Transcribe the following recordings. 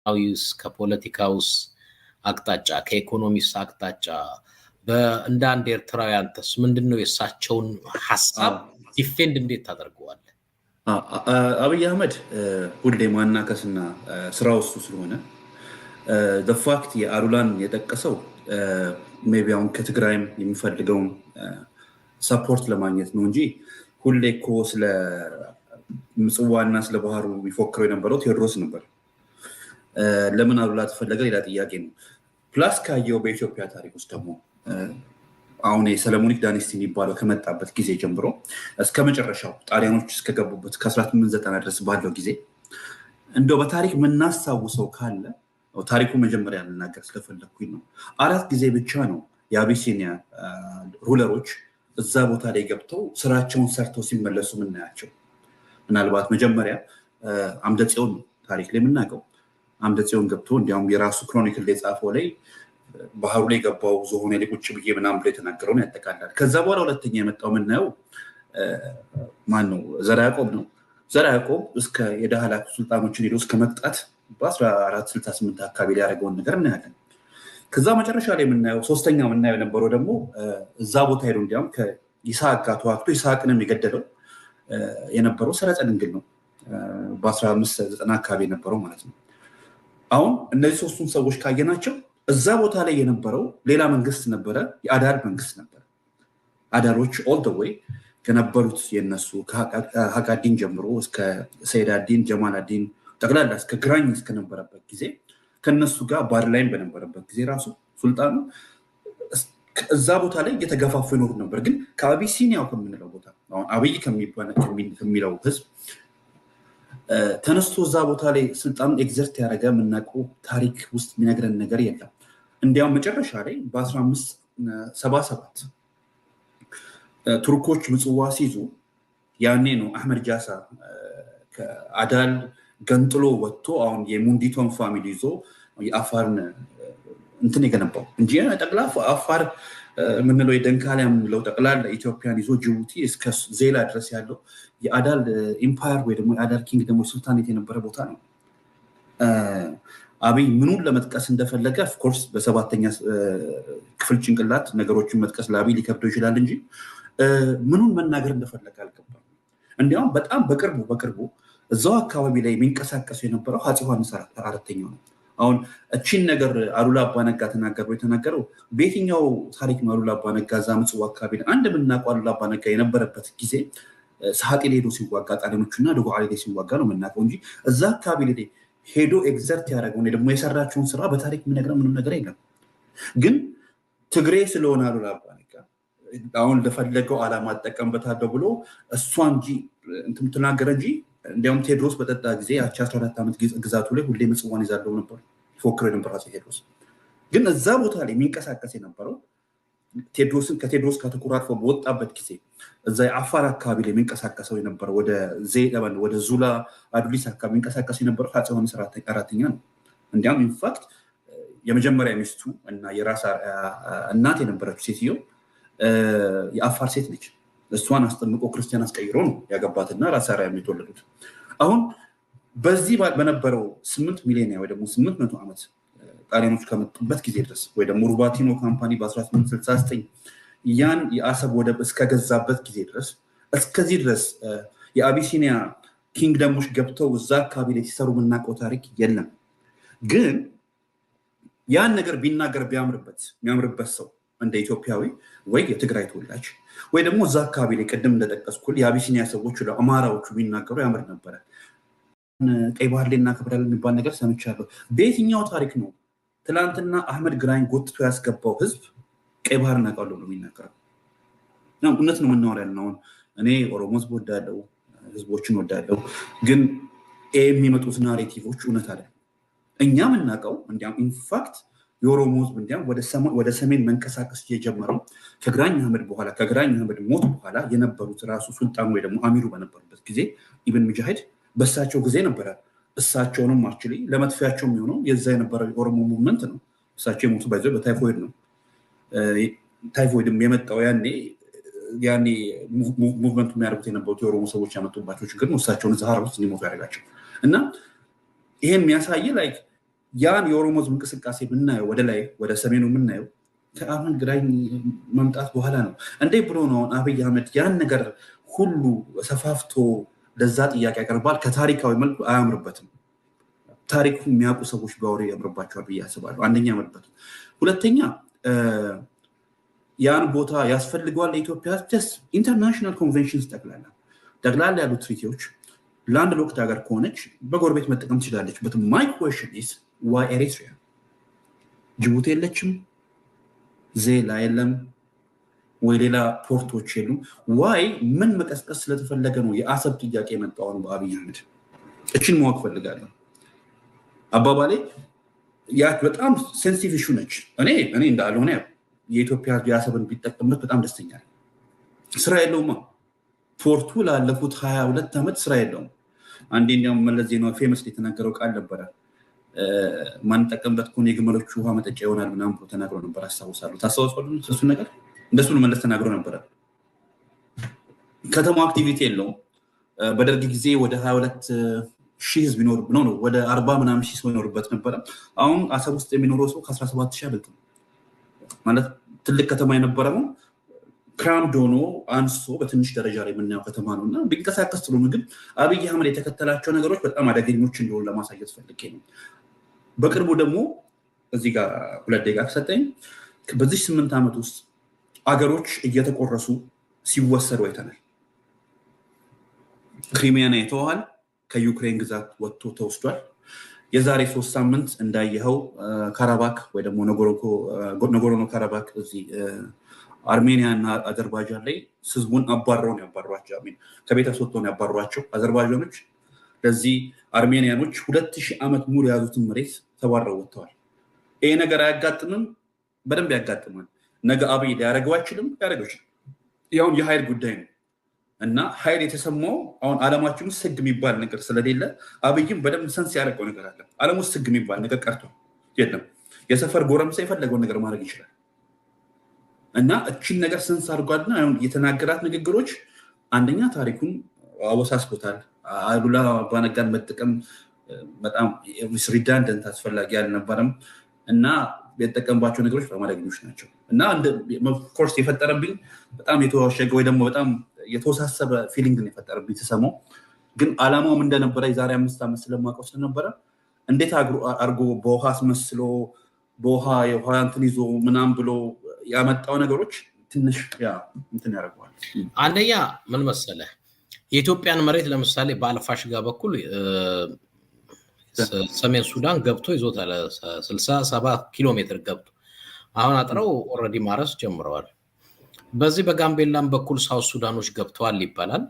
አውስ ከፖለቲካውስ አቅጣጫ ከኢኮኖሚስ አቅጣጫ በእንደ አንድ ኤርትራውያን ተስ ምንድነው የሳቸውን ሐሳብ ዲፌንድ እንዴት ታደርገዋለህ? አብይ አህመድ ሁሌ ማናከስና ስራው እሱ ስለሆነ the fact የአሉላን የጠቀሰው ሜቢ አሁን ከትግራይም የሚፈልገውን ሰፖርት ለማግኘት ነው እንጂ ሁሌ እኮ ስለ ምጽዋና ስለ ባህሩ የሚፎክረው የነበረው ቴዎድሮስ ነበር። ለምን አሉላ ተፈለገ ሌላ ጥያቄ ነው። ፕላስ ካየው በኢትዮጵያ ታሪክ ውስጥ ደግሞ አሁን የሰለሞኒክ ዳይናስቲ የሚባለው ከመጣበት ጊዜ ጀምሮ እስከ መጨረሻው ጣሊያኖች እስከገቡበት ከ1890 ድረስ ባለው ጊዜ እንደው በታሪክ የምናስታውሰው ካለ ታሪኩ መጀመሪያ ልናገር ስለፈለኩኝ ነው። 4 ጊዜ ብቻ ነው የአቢሲኒያ ሩለሮች እዛ ቦታ ላይ ገብተው ስራቸውን ሰርተው ሲመለሱ የምናያቸው። ምናልባት መጀመሪያ አምደጽዮን ታሪክ ላይ የምናውቀው አምደጽዮን ገብቶ እንዲያውም የራሱ ክሮኒክል ላይ ጻፈው ላይ ባህሩ ላይ ገባው ዝሆኔ ላይ ቁጭ ብዬ ምናምን ብሎ የተናገረውን ያጠቃላል። ከዛ በኋላ ሁለተኛ የመጣው የምናየው ማን ነው? ዘርዓ ያዕቆብ ነው። ዘርዓ ያዕቆብ እስከ የዳህላክ ሱልጣኖችን ሄዶ እስከ መቅጣት በ1468 አካባቢ ላይ ያደረገውን ነገር እናያለን። ከዛ መጨረሻ ላይ የምናየው ሶስተኛው የምናየው የነበረው ደግሞ እዛ ቦታ ሄዶ እንዲያውም ከይስሐቅ ጋር ተዋግቶ ይስሐቅንም የገደለው የነበረው ሰረጸ ድንግል ነው። በ1590 አካባቢ የነበረው ማለት ነው። አሁን እነዚህ ሶስቱን ሰዎች ካየናቸው እዛ ቦታ ላይ የነበረው ሌላ መንግስት ነበረ፣ የአዳር መንግስት ነበረ። አዳሮች ኦል ደ ዌይ ከነበሩት የነሱ ከሀቃዲን ጀምሮ እስከ ሰይዳዲን ጀማላዲን ጠቅላላ እስከ ግራኝ እስከነበረበት ጊዜ ከነሱ ጋር ባርላይን በነበረበት ጊዜ ራሱ ሱልጣኑ እዛ ቦታ ላይ እየተገፋፉ ይኖሩ ነበር። ግን ከአቢሲኒያው ከምንለው ቦታ አሁን አብይ ከሚለው ህዝብ ተነስቶ እዛ ቦታ ላይ ስልጣኑን ኤግዘርት ያደረገ የምናውቀው ታሪክ ውስጥ የሚነግረን ነገር የለም። እንዲያውም መጨረሻ ላይ በ1577 ቱርኮች ምጽዋ ሲይዙ ያኔ ነው አህመድ ጃሳ ከአዳል ገንጥሎ ወጥቶ አሁን የሙንዲቶን ፋሚሊ ይዞ የአፋርን እንትን የገነባው እንጂ ጠቅላ አፋር የምንለው የደንካላ የምንለው ጠቅላላ ኢትዮጵያን ይዞ ጅቡቲ እስከ ዜላ ድረስ ያለው የአዳል ኢምፓየር ወይ ደግሞ የአዳል ኪንግ ደግሞ ሱልጣኔት የነበረ ቦታ ነው። አብይ ምኑን ለመጥቀስ እንደፈለገ ኦፍኮርስ በሰባተኛ ክፍል ጭንቅላት ነገሮችን መጥቀስ ለአብይ ሊከብደው ይችላል እንጂ ምኑን መናገር እንደፈለገ አልገባም። እንዲያውም በጣም በቅርቡ እዛው አካባቢ ላይ የሚንቀሳቀሱ የነበረው አፄ ዮሐንስ አራተኛው ነው። አሁን እቺን ነገር አሉላ አባነጋ የተናገረው በየትኛው ታሪክ ነው? አሉላ አባነጋ እዛ ምጽዋ አካባቢ አንድ የምናውቀው አሉላ አባነጋ የነበረበት ጊዜ ሰዓጤ ሄዶ ሲዋጋ ጣሊያኖቹና ደጎዓሌ ላይ ሲዋጋ ነው የምናውቀው እንጂ እዛ አካባቢ ላይ ሄዶ ኤግዘርት ያደረገው ደግሞ የሰራቸውን ስራ በታሪክ የምነግረው ምንም ነገር የለም። ግን ትግሬ ስለሆነ አሉላ አባነጋ አሁን ለፈለገው ዓላማ አጠቀምበታለሁ ብሎ እሷ እንጂ እንትን ተናገረ እንጂ እንዲያውም ቴዎድሮስ በጠጣ ጊዜ ያቺ 14 ዓመት ግዛቱ ላይ ሁሌ ምጽዋን ይዛለው ነበር ፎክሮ ነበር አፄ ቴዎድሮስ። ግን እዛ ቦታ ላይ የሚንቀሳቀስ የነበረው ከቴዎድሮስ ከተቆራርፎ በወጣበት ጊዜ እዛ የአፋር አካባቢ ላይ የሚንቀሳቀሰው የነበረው ወደ ዙላ አዱሊስ አካባቢ የሚንቀሳቀስ የነበረው አፄ ዮሐንስ አራተኛ ነው። እንዲያውም ኢንፋክት የመጀመሪያ ሚስቱ እና የራስ እናት የነበረችው ሴትዮ የአፋር ሴት ነች። እሷን አስጠምቆ ክርስቲያን አስቀይሮ ነው ያገባትና ራስ አርያም የተወለዱት። አሁን በዚህ በነበረው 8 ሚሊዮን ወይ ደግሞ 800 ዓመት ጣሊያኖች ከመጡበት ጊዜ ድረስ ወይ ደግሞ ሩባቲኖ ካምፓኒ በ1869 ያን የአሰብ ወደብ እስከገዛበት ጊዜ ድረስ እስከዚህ ድረስ የአቢሲኒያ ኪንግደሞች ገብተው እዛ አካባቢ ላይ ሲሰሩ የምናውቀው ታሪክ የለም። ግን ያን ነገር ቢናገር የሚያምርበት ሰው እንደ ኢትዮጵያዊ ወይ የትግራይ ተወላጅ ወይ ደግሞ እዛ አካባቢ ላይ ቅድም እንደጠቀስኩል የአቢሲኒያ ሰዎች አማራዎቹ ቢናገሩ ያምር ነበረ። ቀይ ባህር ላይ እናከብራለን የሚባል ነገር ሰምቻለሁ። በየትኛው ታሪክ ነው ትላንትና አህመድ ግራኝ ጎትቶ ያስገባው ህዝብ ቀይ ባህር እናውቃለሁ ነው የሚናገረው? እውነት ነው የምናወራ ያለው። አሁን እኔ ኦሮሞ ህዝብ ወዳለው ህዝቦችን ወዳለው፣ ግን የሚመጡት ናሬቲቮች እውነት አለ። እኛ የምናውቀው እንዲያውም ኢንፋክት የኦሮሞ ህዝብ እንዲያውም ወደ ሰሜን መንቀሳቀስ የጀመረው ከግራኝ አህመድ ሞት በኋላ የነበሩት ራሱ ሱልጣን ወይ ደግሞ አሚሩ በነበሩበት ጊዜ ኢብን ሙጃሂድ በሳቸው ጊዜ ነበረ። እሳቸውንም አክቹዋሊ ለመጥፊያቸው የሚሆነው የዛ የነበረው የኦሮሞ ሙቭመንት ነው። እሳቸው የሞቱ ባይዘው በታይፎይድ ነው። ታይፎይድም የመጣው ያኔ ሙቭመንቱ የሚያደርጉት የነበሩት የኦሮሞ ሰዎች ያመጡባቸው ችግር ነው እሳቸውን እዛ ሀረር ውስጥ እንዲሞቱ ያደርጋቸው እና ይሄን የሚያሳይ ላይክ ያን የኦሮሞ ህዝብ እንቅስቃሴ ብናየው ወደ ላይ ወደ ሰሜኑ የምናየው ከአሁን ግራኝ መምጣት በኋላ ነው። እንዴ ብሎ ነው አብይ አህመድ ያን ነገር ሁሉ ሰፋፍቶ ለዛ ጥያቄ ያቀርባል? ከታሪካዊ መልኩ አያምርበትም። ታሪኩ የሚያውቁ ሰዎች ቢያወሩ ያምርባቸዋል ብዬ አስባለሁ። አንደኛ ያምርበትም። ሁለተኛ ያን ቦታ ያስፈልገዋል ለኢትዮጵያ ጀስት ኢንተርናሽናል ኮንቬንሽንስ ጠቅላላ ያሉ ትሪቲዎች ላንድ ሎክድ ሀገር ከሆነች በጎረቤት መጠቀም ትችላለች። በት ማይ ኩዌስችን ኢዝ ዋይ ኤሪትሪያ? ጅቡቲ የለችም፣ ዜላ የለም ወይ ሌላ ፖርቶች የሉም? ዋይ ምን መቀስቀስ ስለተፈለገ ነው የአሰብ ጥያቄ የመጣውን በአብይ አህመድ? እችን ማወቅ ፈልጋለሁ። አባባሌ ያ በጣም ሴንሲቲቭ ኢሹ ነች። እኔ እንዳልሆነ የኢትዮጵያ የአሰብን ቢጠቀምበት በጣም ደስተኛ ነኝ። ስራ የለውማ ፖርቱ ላለፉት 22 ዓመት ስራ የለውም። አንዴ እንዲያውም መለስ ዜናዊ ፌመስ የተናገረው ቃል ነበረ፣ ማንጠቀምበት ከሆነ የግመሎቹ ውሃ መጠጫ ይሆናል ምናምን ብሎ ተናግሮ ነበር። አስታውሳለሁ። ታስታውሳሉ? እሱን ነገር እንደሱ መለስ ተናግሮ ነበረ። ከተማ አክቲቪቲ የለውም። በደርግ ጊዜ ወደ 22 ሺህ ህዝብ ይኖር ነው ወደ 40 ምናምን ሺህ ሰው ይኖርበት ነበረ። አሁን አሰብ ውስጥ የሚኖረው ሰው ከ17 ሺህ አይበልጥም። ማለት ትልቅ ከተማ የነበረ ነው ክራምድ ሆኖ አንሶ በትንሽ ደረጃ ላይ የምናየው ከተማ ነው። እና ቢንቀሳቀስ ጥሩ ነው። ግን አብይ አህመድ የተከተላቸው ነገሮች በጣም አደገኞች እንደሆኑ ለማሳየት ፈልጌ ነው። በቅርቡ ደግሞ እዚህ ጋር 2 ደቂቃ ከሰጠኝ በዚህ 8 ዓመት ውስጥ አገሮች እየተቆረሱ ሲወሰዱ አይተናል። ክሪሚያን አይተዋል። ከዩክሬን ግዛት ወጥቶ ተወስዷል። የዛሬ 3 ሳምንት እንዳየኸው ካራባክ ወይ ደግሞ ነጎሮኖ ካራባክ እዚህ አርሜኒያ እና አዘርባይጃን ላይ ህዝቡን አባረው ነው ያባሯቸው። ከቤት አስወጥተው ነው ያባሯቸው አዘርባይጃኖች። ለዚህ አርሜኒያኖች 2000 ዓመት ሙሉ የያዙትን መሬት ተባረው ወጥተዋል። ይሄ ነገር አያጋጥምም? በደንብ ያጋጥማል። ነገ አብይ ሊያደርገው አይችልም? ያደርገው ይችላል። ያው የኃይል ጉዳይ ነው እና ኃይል የተሰማው አሁን ዓለማችን ውስጥ ህግ የሚባል ነገር ስለሌለ አብይም በደንብ ሰንስ ያደረገው ነገር አለ። ዓለም ውስጥ ህግ የሚባል ነገር ቀርቶ የለም። የሰፈር ጎረምሳ የፈለገውን ነገር ማድረግ ይችላል። እና እቺን ነገር ሰንስ አድርጓልና የተናገራት ንግግሮች አንደኛ ታሪኩን አወሳስቦታል። አሉላ አባነጋን መጠቀም በጣም ሪዳንደንት አስፈላጊ አልነበረም እና የተጠቀምባቸው ነገሮች በጣም አደገኞች ናቸው። እና ኮርስ የፈጠረብኝ በጣም የተዋሸገ ወይ ደግሞ በጣም የተወሳሰበ ፊሊንግ ነው የፈጠረብኝ ተሰማው። ግን አላማውም እንደነበረ የዛሬ 5 ዓመት ስለማውቀው ስለነበረ እንዴት አድርጎ በውሃ አስመስሎ በውሃ የውሃ እንትን ይዞ ምናምን ብሎ ያመጣው ነገሮች ትንሽ እንትን ያደርገዋል። አንደኛ ምን መሰለህ፣ የኢትዮጵያን መሬት ለምሳሌ በአልፋሽጋ በኩል ሰሜን ሱዳን ገብቶ ይዞታል። 67 ኪሎ ሜትር ገብቶ አሁን አጥረው ኦልሬዲ ማረስ ጀምረዋል። በዚህ በጋምቤላም በኩል ሳውት ሱዳኖች ገብተዋል ይባላል፣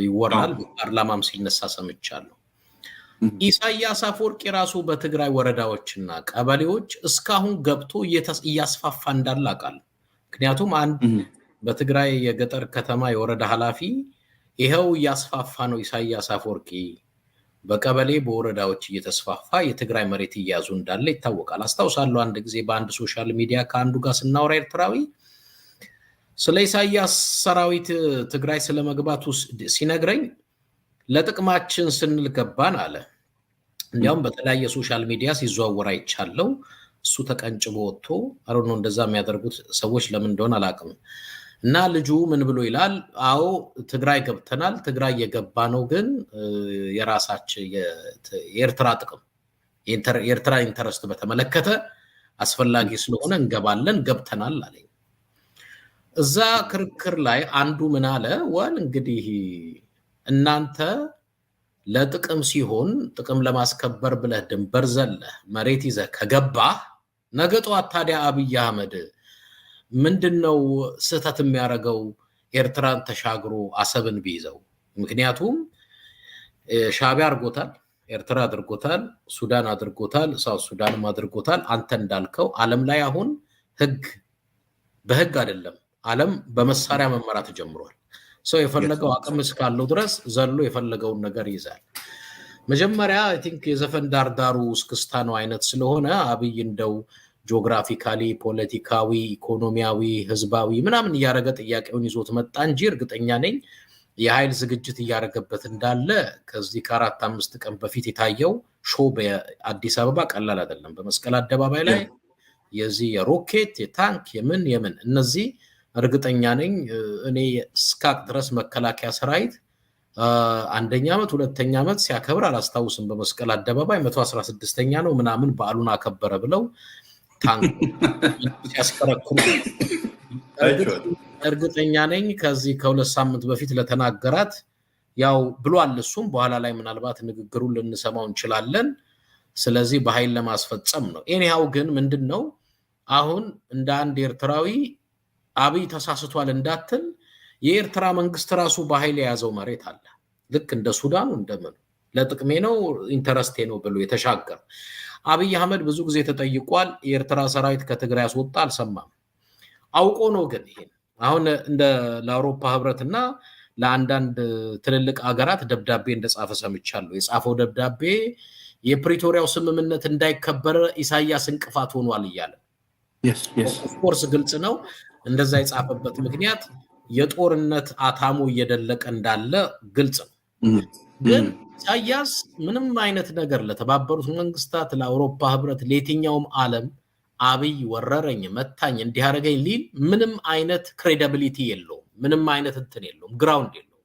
ይወራል። ፓርላማም ሲነሳ ሰምቻለሁ። ኢሳያስ አፈወርቂ ራሱ በትግራይ ወረዳዎችና ቀበሌዎች እስካሁን ገብቶ እያስፋፋ እንዳለ አውቃለሁ። ምክንያቱም አንድ በትግራይ የገጠር ከተማ የወረዳ ኃላፊ ይኸው እያስፋፋ ነው ኢሳያስ አፈወርቂ፣ በቀበሌ በወረዳዎች እየተስፋፋ የትግራይ መሬት እያያዙ እንዳለ ይታወቃል። አስታውሳለሁ አንድ ጊዜ በአንድ ሶሻል ሚዲያ ከአንዱ ጋር ስናወራ ኤርትራዊ ስለ ኢሳያስ ሰራዊት ትግራይ ስለመግባቱ ሲነግረኝ ለጥቅማችን ስንል ገባን አለ። እንዲያውም በተለያየ ሶሻል ሚዲያ ሲዘዋወር አይቻለው። እሱ ተቀንጭቦ ወጥቶ አሮኖ እንደዛ የሚያደርጉት ሰዎች ለምን እንደሆነ አላውቅም። እና ልጁ ምን ብሎ ይላል? አዎ ትግራይ ገብተናል፣ ትግራይ የገባ ነው ግን የራሳችን የኤርትራ ጥቅም የኤርትራ ኢንተረስት በተመለከተ አስፈላጊ ስለሆነ እንገባለን፣ ገብተናል አለኝ። እዛ ክርክር ላይ አንዱ ምን አለ? ወል እንግዲህ እናንተ ለጥቅም ሲሆን ጥቅም ለማስከበር ብለህ ድንበር ዘለህ መሬት ይዘህ ከገባህ ነገ ጠዋት ታዲያ አብይ አህመድ ምንድነው ስህተት የሚያደርገው ኤርትራን ተሻግሮ አሰብን ቢይዘው? ምክንያቱም ሻዕቢያ አድርጎታል፣ ኤርትራ አድርጎታል፣ ሱዳን አድርጎታል፣ ሳውት ሱዳንም አድርጎታል። አንተ እንዳልከው ዓለም ላይ አሁን በህግ አይደለም፣ ዓለም በመሳሪያ መመራት ጀምሯል። ሰው የፈለገው አቅም እስካለው ድረስ ዘሎ የፈለገውን ነገር ይዛል። መጀመሪያ አይ ቲንክ የዘፈን ዳርዳሩ እስክስታ ነው አይነት ስለሆነ አብይ እንደው ጂኦግራፊካሊ፣ ፖለቲካዊ፣ ኢኮኖሚያዊ፣ ህዝባዊ ምናምን እያደረገ ጥያቄውን ይዞት መጣ እንጂ እርግጠኛ ነኝ የኃይል ዝግጅት እያደረገበት እንዳለ ከዚህ ከ4-5 ቀን በፊት የታየው ሾው በአዲስ አበባ ቀላል አይደለም። በመስቀል አደባባይ ላይ የዚህ የሮኬት የታንክ የምን እነዚህ እርግጠኛ ነኝ እኔ እስካቅ ድረስ መከላከያ ሰራዊት አንደኛ ዓመት ሁለተኛ ዓመት ሲያከብር አላስታውስም። በመስቀል አደባባይ 116ኛ ነው ምናምን በዓሉን አከበረ ብለው ታንክ ሲያስከረክሩ እርግጠኛ ነኝ። ከዚህ ከ2 ሳምንት በፊት ለተናገራት ያው ብሏል። እሱም በኋላ ላይ ምናልባት ንግግሩን ልንሰማው እንችላለን። ስለዚህ በኃይል ለማስፈጸም ነው። ኤኒሃው ግን ምንድነው አሁን እንደ አንድ ኤርትራዊ አብይ ተሳስቷል እንዳትል የኤርትራ መንግስት ራሱ በኃይል የያዘው መሬት አለ። ልክ እንደ ሱዳኑ እንደምን ለጥቅሜ ነው ኢንተረስቴ ነው ብሎ የተሻገረ አብይ አህመድ ብዙ ጊዜ ተጠይቋል። የኤርትራ ሰራዊት ከትግራይ ያስወጣ አልሰማም። አውቆ ነው ግን ይሄን አሁን እንደ ለአውሮፓ ህብረትና ለአንዳንድ ትልልቅ አገራት ደብዳቤ እንደጻፈ ሰምቻለሁ። የጻፈው ደብዳቤ የፕሪቶሪያው ስምምነት እንዳይከበር ኢሳያስ እንቅፋት ሆኗል እያለ ኦፍኮርስ ግልጽ ነው። እንደዛ የጻፈበት ምክንያት የጦርነት አታሙ እየደለቀ እንዳለ ግልጽ ነው። ግን ኢሳያስ ምንም አይነት ነገር ለተባበሩት መንግስታት፣ ለአውሮፓ ህብረት፣ ለየትኛውም ዓለም አብይ ወረረኝ መታኝ እንዲያረገኝ ሊል ምንም አይነት ክሬዲቢሊቲ የለውም። ምንም አይነት እንትን የለውም፣ ግራውንድ የለውም።